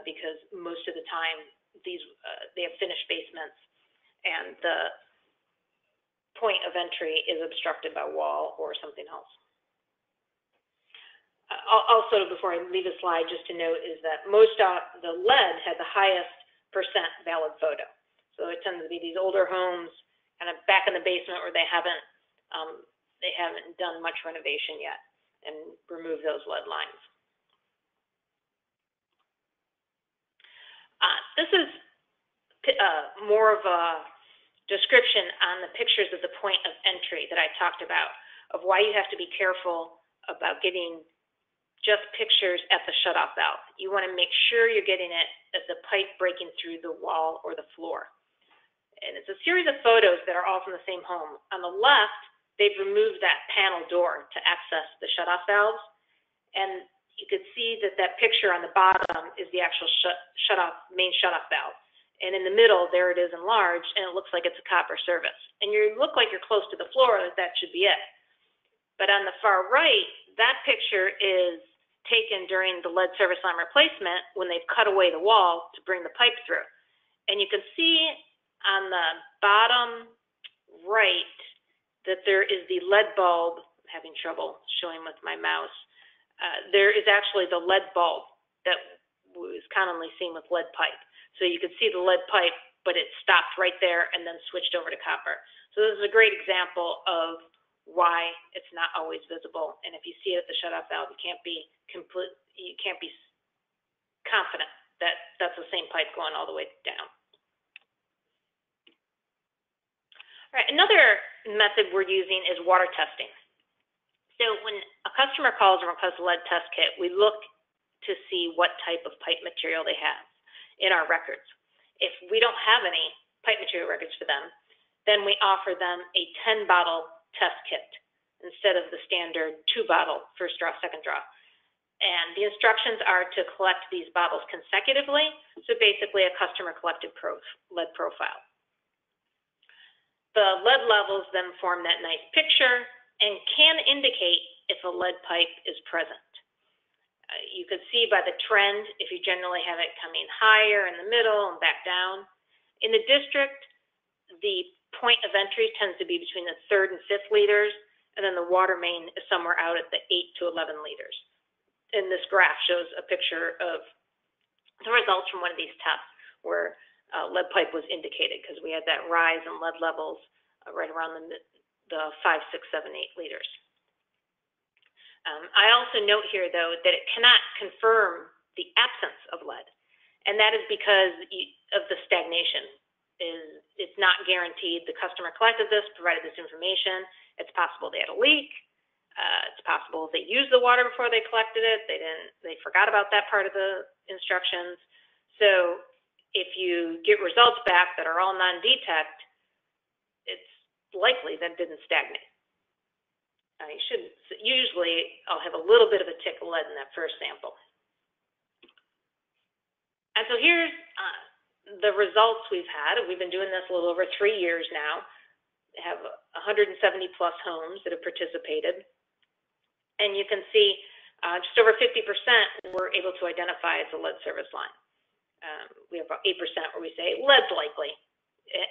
Speaker 4: because most of the time they have finished basements and the point of entry is obstructed by wall or something else. Also, before I leave the slide, just to note is that the lead had the highest percent valid photo. So it tends to be these older homes kind of back in the basement where they haven't done much renovation yet and remove those lead lines. This is more of a description on the pictures of the point of entry that I talked about, of why you have to be careful about getting just pictures at the shutoff valve. You want to make sure you're getting it at the pipe breaking through the wall or the floor. And it's a series of photos that are all from the same home. On the left, they've removed that panel door to access the shutoff valves. And you can see that that picture on the bottom is the actual main shutoff valve. And in the middle, there it is enlarged, and it looks like it's a copper service. And you look like you're close to the floor, that should be it. But on the far right, that picture is taken during the lead service line replacement when they've cut away the wall to bring the pipe through. And you can see on the bottom right that there is the lead bulb. I'm having trouble showing with my mouse. There is actually the lead bulb that was commonly seen with lead pipe. So you could see the lead pipe, but it stopped right there and then switched over to copper. So this is a great example of why it's not always visible. And if you see it at the shutoff valve, you can't be confident that that's the same pipe going all the way down. All right, another method we're using is water testing. So when a customer calls and requests a lead test kit, we look to see what type of pipe material they have in our records. If we don't have any pipe material records for them, then we offer them a 10-bottle test kit instead of the standard 2-bottle first draw, second draw. And the instructions are to collect these bottles consecutively, so basically a customer collected lead profile. The lead levels then form that nice picture and can indicate if a lead pipe is present. You could see by the trend if you generally have it coming higher in the middle and back down. In the district, the point of entry tends to be between the 3rd and 5th liters, and then the water main is somewhere out at the 8 to 11 liters. And this graph shows a picture of the results from one of these tests where lead pipe was indicated because we had that rise in lead levels right around the 5, 6, 7, 8 liters. I also note here, though, that it cannot confirm the absence of lead, and that is because of the stagnation. It's not guaranteed the customer collected this, provided this information. It's possible they had a leak. It's possible they used the water before they collected it. They forgot about that part of the instructions. So if you get results back that are all non-detect, it's likely that it didn't stagnate. Usually I'll have a little bit of a tick of lead in that first sample. And so here's the results we've had. We've been doing this a little over 3 years now. We have 170 plus homes that have participated. And you can see just over 50% were able to identify as a lead service line. We have about 8% where we say lead's likely.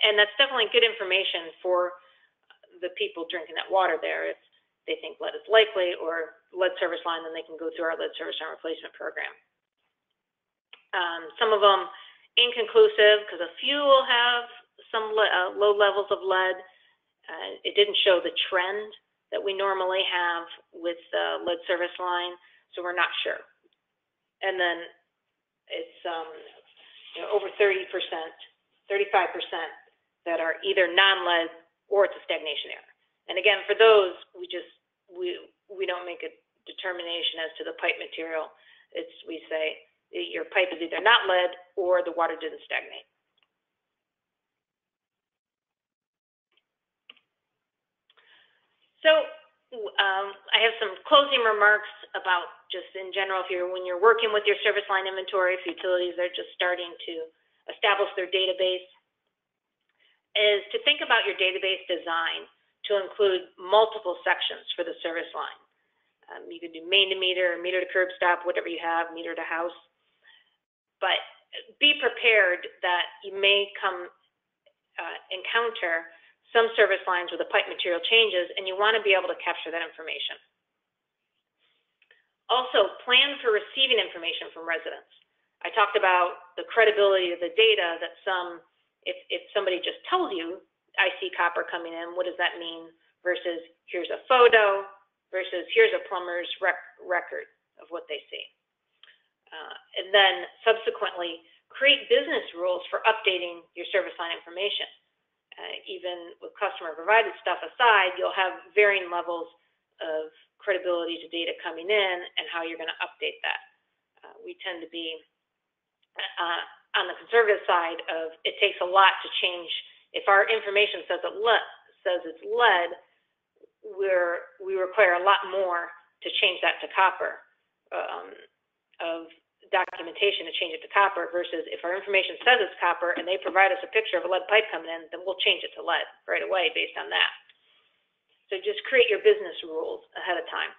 Speaker 4: And that's definitely good information for the people drinking that water there. If they think lead is likely or lead service line, then they can go through our lead service line replacement program. Some of them inconclusive because a few will have some low levels of lead. It didn't show the trend that we normally have with the lead service line, so we're not sure. And then it's over 30%, 35% that are either non-lead or it's a stagnation error. And again, for those, we don't make a determination as to the pipe material. We say your pipe is either not lead or the water didn't stagnate. So I have some closing remarks about just in general, when you're working with your service line inventory, if utilities are just starting to establish their database, is to think about your database design to include multiple sections for the service line. You can do main to meter, meter to curb stop, whatever you have, meter to house. But be prepared that you may encounter some service lines where the pipe material changes, and you want to be able to capture that information. Also, plan for receiving information from residents. I talked about the credibility of the data that if somebody just tells you, I see copper coming in, what does that mean? Versus here's a photo, versus here's a plumber's record of what they see. And then subsequently, create business rules for updating your service line information. Even with customer provided stuff aside, you'll have varying levels of credibility to data coming in and how you're going to update that. We tend to be on the conservative side of it takes a lot to change. If our information says it's lead, we require a lot more to change that to copper, of documentation to change it to copper, versus if our information says it's copper and they provide us a picture of a lead pipe coming in, then we'll change it to lead right away based on that. So just create your business rules ahead of time.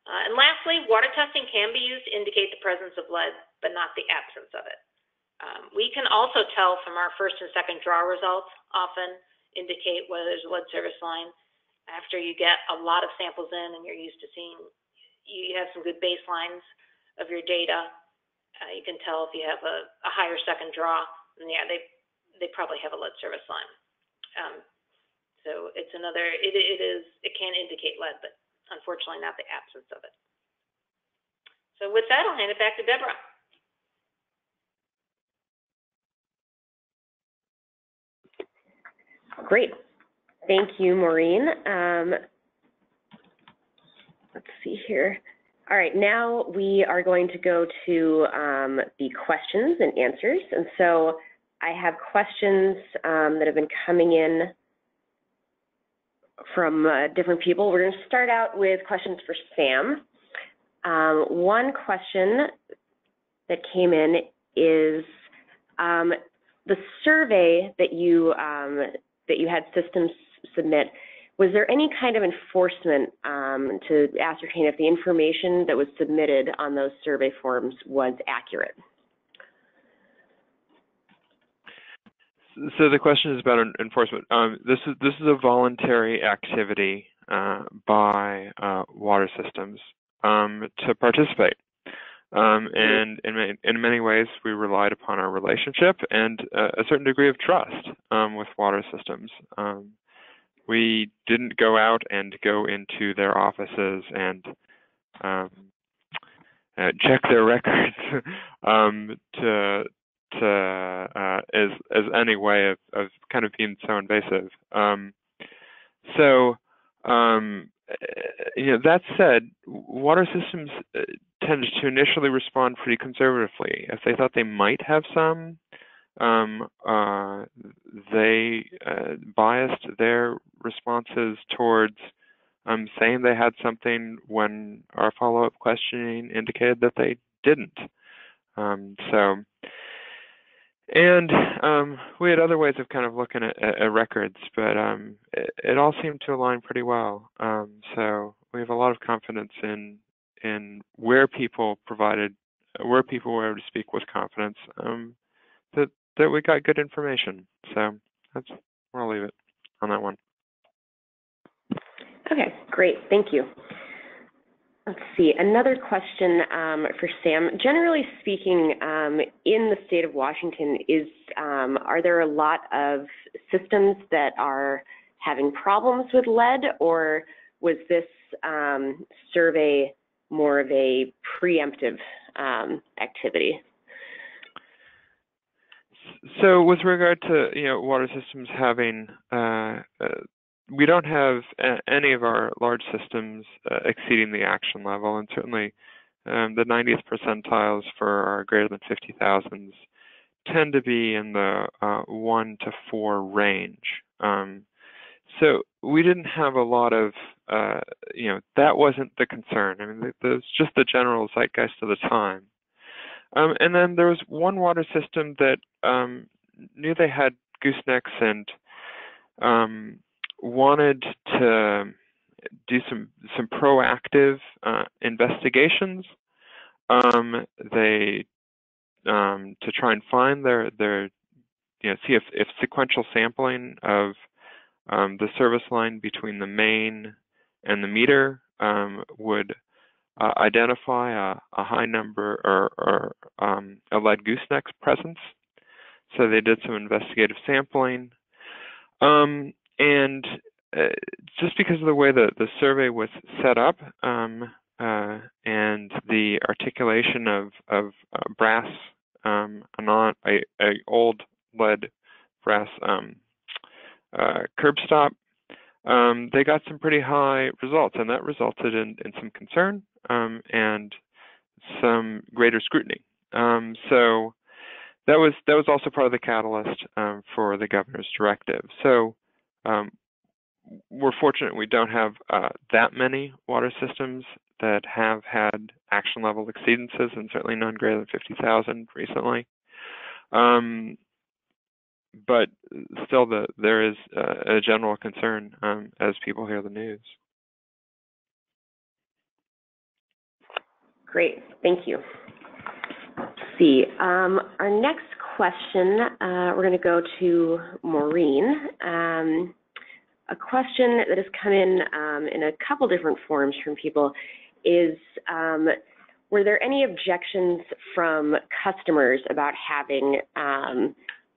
Speaker 4: And lastly, water testing can be used to indicate the presence of lead, but not the absence of it. We can also tell from our first and second draw results, often indicate whether there's a lead service line. After you get a lot of samples in and you're used to seeing, you have some good baselines of your data, you can tell if you have a higher second draw, and yeah, they probably have a lead service line. So it's another, it can indicate lead, but unfortunately not the absence of it. So with that, I'll hand it back to Deborah.
Speaker 1: Great. Thank you, Maureen. Let's see here. All right, now we are going to go to the questions and answers. And so I have questions that have been coming in from different people. We're going to start out with questions for Sam. One question that came in is the survey that you had systems submit. Was there any kind of enforcement to ascertain if the information that was submitted on those survey forms was accurate?
Speaker 3: So the question is about enforcement. This is a voluntary activity by water systems to participate. And in many ways, we relied upon our relationship and a certain degree of trust with water systems. we didn't go out and go into their offices and check their records as any way of kind of being so invasive. That said, water systems tended to initially respond pretty conservatively. If they thought they might have some, they biased their responses towards saying they had something when our follow-up questioning indicated that they didn't. We had other ways of kind of looking at records, but it all seemed to align pretty well. So we have a lot of confidence in where people were able to speak with confidence, that we got good information. So that's where I'll leave it on that one.
Speaker 1: Okay, great, thank you. Let's see, another question for Sam. Generally speaking, in the state of Washington, are there a lot of systems that are having problems with lead, or was this survey more of a preemptive activity?
Speaker 3: So with regard to water systems having we don't have any of our large systems exceeding the action level, and certainly the 90th percentiles for our greater than 50,000s tend to be in the 1 to 4 range. So we didn't have a lot of, that wasn't the concern. I mean, it was just the general zeitgeist of the time. And then there was one water system that knew they had goosenecks and wanted to do some proactive investigations. They to try and find their see if sequential sampling of the service line between the main and the meter would identify a high number or a lead gooseneck presence. So they did some investigative sampling. And just because of the way that the survey was set up and the articulation of brass, a old lead brass curb stop, they got some pretty high results, and that resulted in some concern and some greater scrutiny. So that was also part of the catalyst for the governor's directive. So we're fortunate we don't have that many water systems that have had action level exceedances, and certainly none greater than 50,000 recently. But still, there is a general concern as people hear the news.
Speaker 1: Great, thank you. Let's see, our next question, we're going to go to Maureen. A question that has come in a couple different forms from people is, were there any objections from customers about having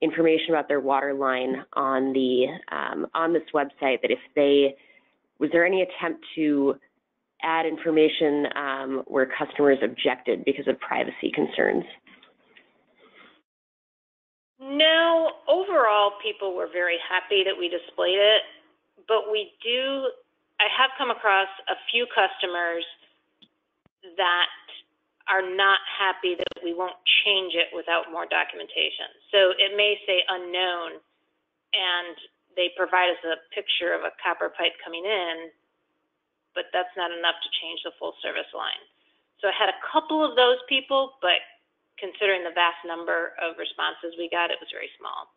Speaker 1: information about their water line on this website, that was there any attempt to add information where customers objected because of privacy concerns?
Speaker 4: No, overall people were very happy that we displayed it, but I have come across a few customers that are not happy that we won't change it without more documentation. So it may say unknown, and they provide us a picture of a copper pipe coming in, but that's not enough to change the full service line. So I had a couple of those people, but considering the vast number of responses we got, it was very small.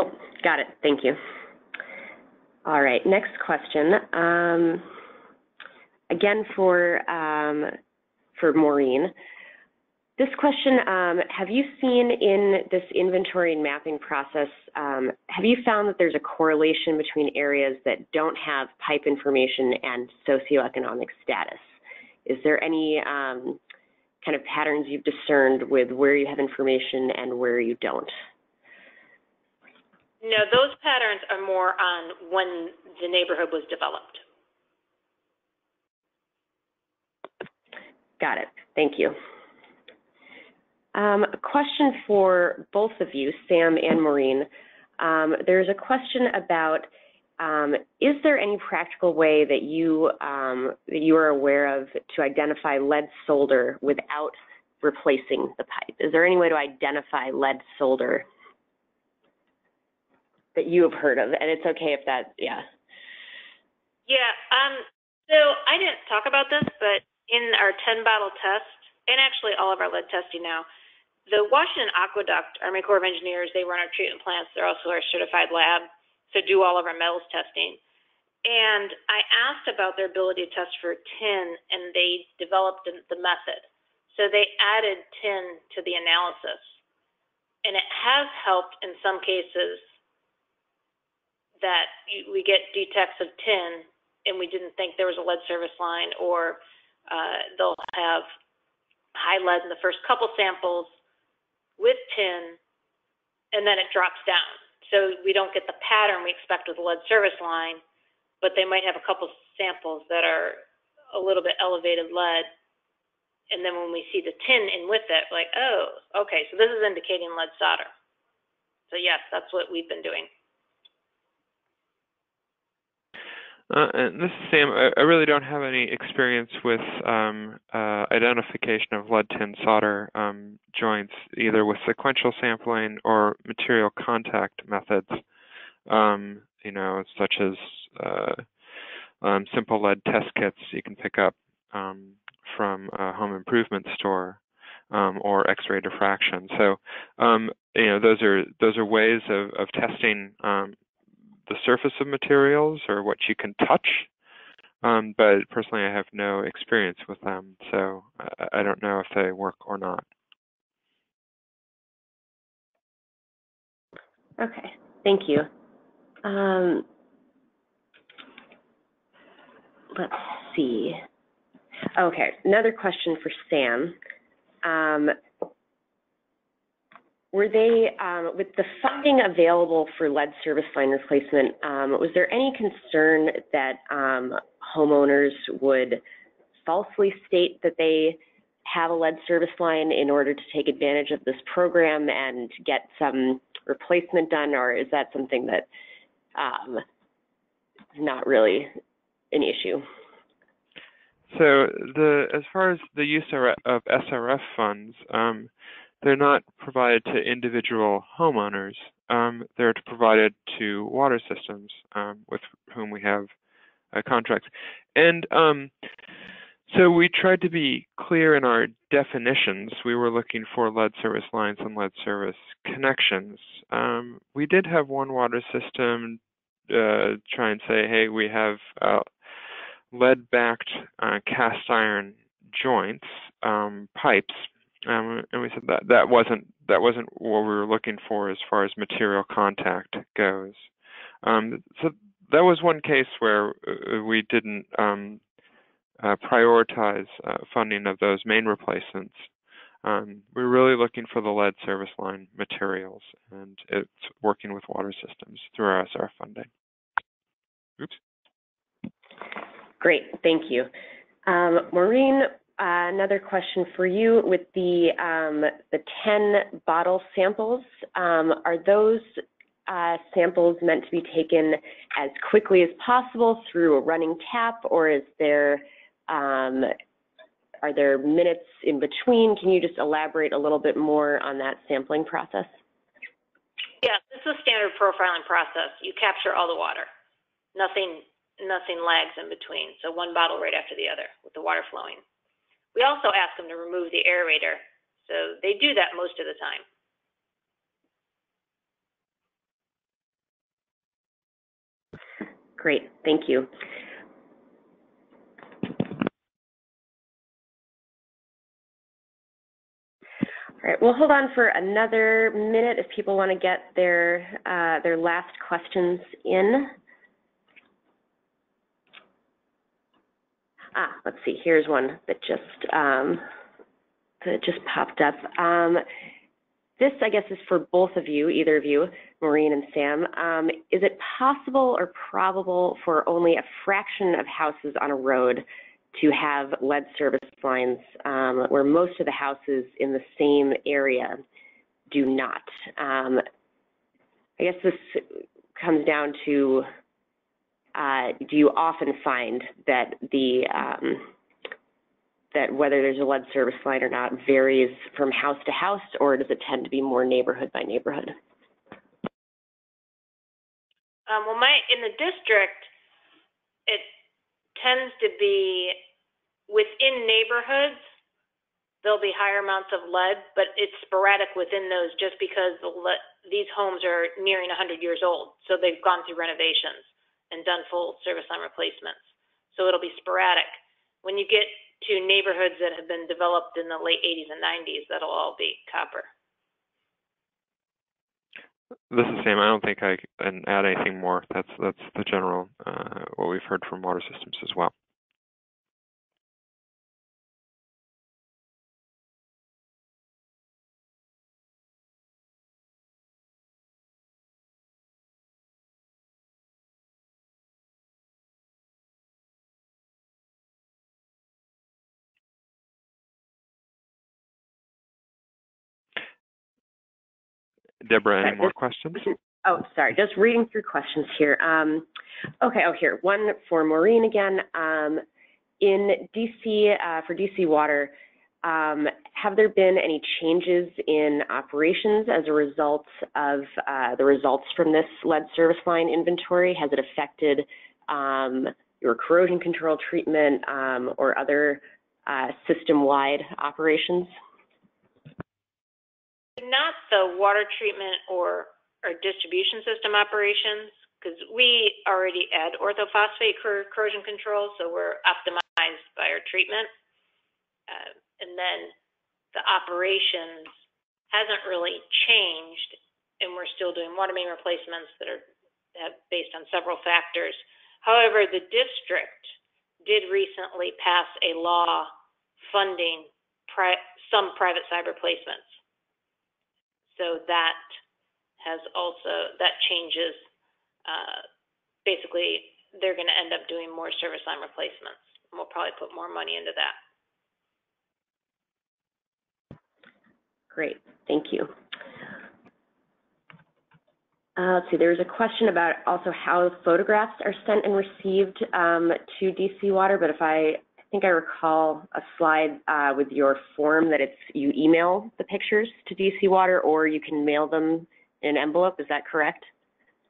Speaker 1: Oh, got it, thank you. All right, next question. Again for Maureen. This question, have you seen in this inventory and mapping process, have you found that there's a correlation between areas that don't have pipe information and socioeconomic status? Is there any kind of patterns you've discerned with where you have information and where you don't?
Speaker 4: No, those patterns are more on when the neighborhood was developed.
Speaker 1: Got it. Thank you. A question for both of you, Sam and Maureen. There's a question about, is there any practical way that you are aware of to identify lead solder without replacing the pipe? Is there any way to identify lead solder that you have heard of? And it's okay if that, yeah.
Speaker 4: Yeah, so I didn't talk about this, but in our 10-bottle test, and actually all of our lead testing now, the Washington Aqueduct, Army Corps of Engineers, they run our treatment plants. They're also our certified lab, so do all of our metals testing. And I asked about their ability to test for tin, and they developed the method. So they added tin to the analysis. And it has helped in some cases that we get detects of tin, and we didn't think there was a lead service line, or they'll have high lead in the first couple samples with tin, and then it drops down. So we don't get the pattern we expect with a lead service line, but they might have a couple samples that are a little bit elevated lead, and then when we see the tin in with it, like, oh, okay, so this is indicating lead solder. So yes, that's what we've been doing.
Speaker 3: And this is Sam. I really don't have any experience with identification of lead-tin solder joints, either with sequential sampling or material contact methods, you know, such as simple lead test kits you can pick up from a home improvement store, or X-ray diffraction. So, you know, those are ways of testing the surface of materials or what you can touch, but personally I have no experience with them, so I don't know if they work or not.
Speaker 1: Okay, thank you. Let's see. Okay, another question for Sam. Were they, with the funding available for lead service line replacement, was there any concern that homeowners would falsely state that they have a lead service line in order to take advantage of this program and get some replacement done, or is that something that is not really an issue?
Speaker 3: So as far as the use of SRF funds, they're not provided to individual homeowners. They're provided to water systems with whom we have contracts. And so we tried to be clear in our definitions. We were looking for lead service lines and lead service connections. We did have one water system try and say, hey, we have lead-backed cast iron joints, pipes. And we said that wasn't what we were looking for as far as material contact goes. So that was one case where we didn't prioritize funding of those main replacements. We're really looking for the lead service line materials, and it's working with water systems through our SRF funding. Oops.
Speaker 1: Great, thank you. Maureen, another question for you. With the 10 bottle samples, are those samples meant to be taken as quickly as possible through a running tap, or is there are there minutes in between? Can you just elaborate a little bit more on that sampling process?
Speaker 4: Yeah, this is a standard profiling process. You capture all the water. Nothing lags in between. So one bottle right after the other with the water flowing. We also ask them to remove the aerator. So they do that most of the time.
Speaker 1: Great, thank you. All right, we'll hold on for another minute if people want to get their last questions in. Let's see, here's one that just popped up. this, I guess, is for both of you, either of you, Maureen and Sam. Is it possible or probable for only a fraction of houses on a road to have lead service lines where most of the houses in the same area do not? I guess this comes down to, do you often find that that whether there's a lead service line or not varies from house to house, or does it tend to be more neighborhood by neighborhood?
Speaker 4: Well, in the district, it tends to be within neighborhoods, there'll be higher amounts of lead, but it's sporadic within those just because these homes are nearing 100 years old. So they've gone through renovations and done full service line replacements. So it'll be sporadic. When you get to neighborhoods that have been developed in the late 80s and 90s, that'll all be copper.
Speaker 3: This is Sam. I don't think I can add anything more. That's the general, what we've heard from water systems as well. Deborah, any more questions?
Speaker 1: Oh, sorry, just reading through questions here. Okay, here, one for Maureen again. In DC, for DC Water, have there been any changes in operations as a result of the results from this lead service line inventory? Has it affected your corrosion control treatment or other system-wide operations?
Speaker 4: Not the water treatment or distribution system operations, because we already add orthophosphate corrosion control, so we're optimized by our treatment. And then the operations hasn't really changed, and we're still doing water main replacements that are based on several factors. However, the district did recently pass a law funding some private side replacements. So that changes, basically they're going to end up doing more service line replacements. And we'll probably put more money into that.
Speaker 1: Great, thank you. Let's see, there was a question about also how photographs are sent and received to DC Water, but I think I recall a slide with your form that you email the pictures to DC Water, or you can mail them in an envelope. Is that correct?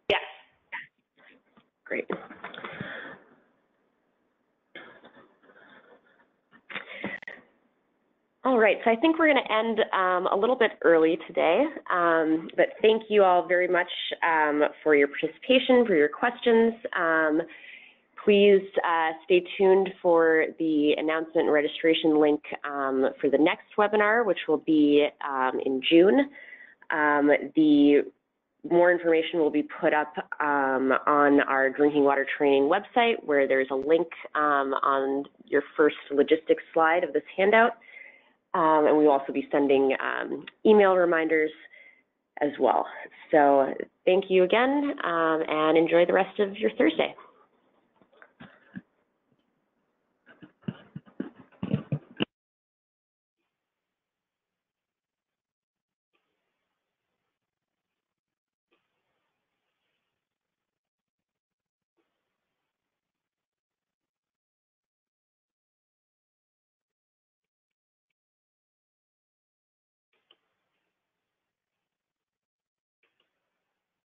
Speaker 4: Yes.
Speaker 1: Great. All right, so I think we're going to end a little bit early today, but thank you all very much for your participation, for your questions. Please stay tuned for the announcement and registration link for the next webinar, which will be in June. The more information will be put up on our drinking water training website, where there's a link on your first logistics slide of this handout. And we will also be sending email reminders as well. So thank you again, and enjoy the rest of your Thursday.